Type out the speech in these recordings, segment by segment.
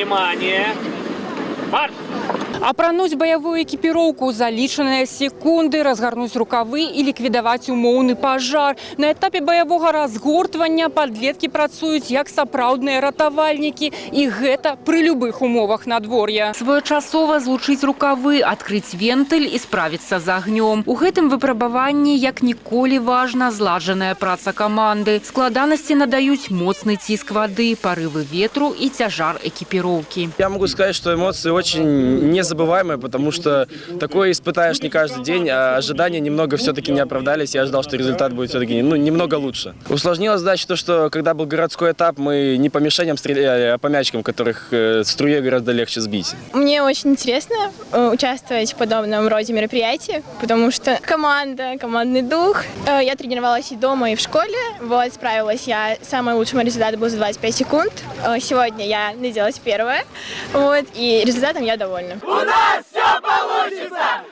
Внимание! Марш! Апрануць баявую экіпіроўку за лічаныя секунды, разгарнуць рукавы і ліквідаваць умоўны пажар. На этапе баявога разгортвання падлеткі працуюць як сапраўдныя ратавальнікі, і гэта пры любых умовах надвор'я. Своечасова злучыць рукавы, адкрыць вентыль і справіцца з агнём. У гэтым выпрабаванні як ніколі важна зладжаная праца каманды. Складанасці надаюць моцны ціск вады, парывы ветру і цяжар экіпіроўкі. Я могу сказать, что эмоции очень незабываемые, потому что такое испытаешь не каждый день, а ожидания немного все-таки не оправдались. Я ожидал, что результат будет все-таки немного лучше. Усложнилась задача то, что когда был городской этап, мы не по мишеням стреляли, а по мячикам, которых струе гораздо легче сбить. Мне очень интересно участвовать в подобном роде мероприятий, потому что команда, командный дух. Я тренировалась и дома, и в школе. Вот, справилась я. Самый лучший мой результат был за 25 секунд. Сегодня я наделась первая. Вот, и результатом я довольна. У нас все получится!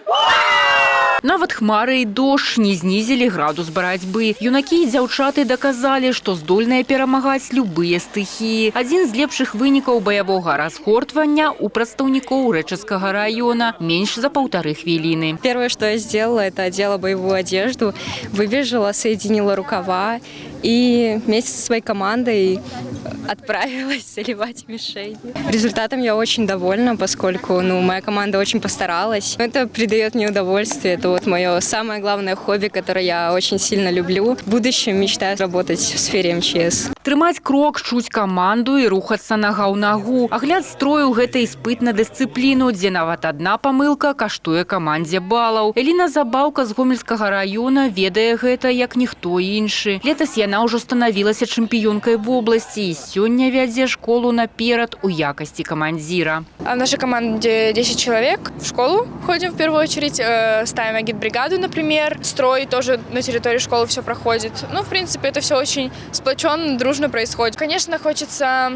Нават хмары і дождж не знізілі градус барацьбы. Юнакі і дзяўчаты даказалі, што здольныя перамагаць любыя стыхіі. Адзін з лепшых вынікаў баявога разгортвання у прадстаўнікоў Рэчыцкага района менш за 1,5 хвіліны. Первое, что я сделала, это одела боевую одежду, выбежала, соединила рукава и вместе со своей командой отправилась заливать мишень. Результатом я очень довольна, поскольку моя команда очень постаралась. Это придает мне удовольствие. Это вот мое самое главное хобби, которое я очень сильно люблю. В будущем мечтаю работать в сфере МЧС. Трымаць крок, чуць каманду і рухацца нага ў нагу. Агляд строю – гэта іспыт на дысцыпліну, дзе нават адна памылка каштуе камандзе балаў. Эліна Забаўка з Гомельскага района ведае гэта як ніхто іншы. Летась яна ўжо станавілася чэмпіёнкай вобласці і сёння вядзе школу наперад у якасці камандзіра. В нашей команде 10 человек. В школу ходим в первую очередь, ставим агитбригаду, например. Строй тоже на территории школы все проходит. Ну, в принципе, это все очень сплоченно, дружно происходит. Конечно, хочется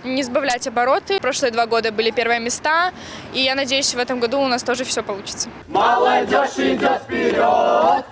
не сбавлять обороты. Прошлые 2 года были первые места, и я надеюсь, в этом году у нас тоже все получится. Молодежь идет вперед!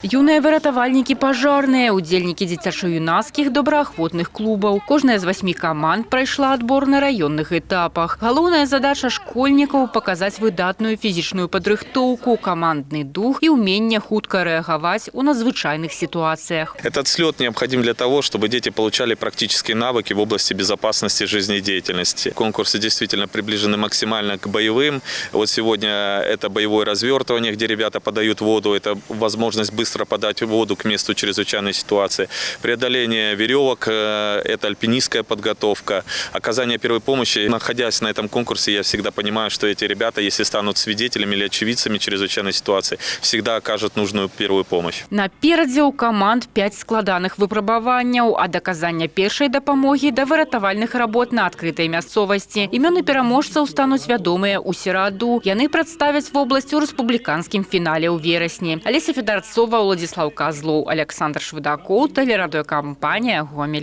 Юныя выратавальнікі пажарныя, удзельнікі дзіцяча-юнацкіх добраахвотных клубаў. Кожная з 8 каманд прайшла адбор на раённых этапах. Галоўная задача школьнікаў – паказаць выдатную фізічную падрыхтоўку, камандны дух і ўменне хутка рэагаваць у надзвычайных ситуациях. Этот слет необходим для того, чтобы дети получали практические навыки в области безопасности жизнедеятельности. Конкурсы действительно приближены максимально к боевым. Вот сегодня это боевое развертывание, где ребята подают воду, это возможность быстро подать воду к месту чрезвычайной ситуации. Преодоление веревок, это альпинистская подготовка, оказание первой помощи. Находясь на этом конкурсе, я всегда понимаю, что эти ребята, если станут свидетелями или очевидцами чрезвычайной ситуации, всегда окажут нужную первую помощь. Наперадзе ў каманд 5 складаных выпрабаванняў, ад аказання першай дапамогі да выратавальных работ на адкрытай мясцовасці. Імёны пераможцаў стануць вядомыя ў сераду. Яны прадставяць вобласць у рэспубліканскім фінале ў верасні. Олеся Федарцова, Владислав Козлов, Александр Швыдакоў, телерадиокомпания «Гомель».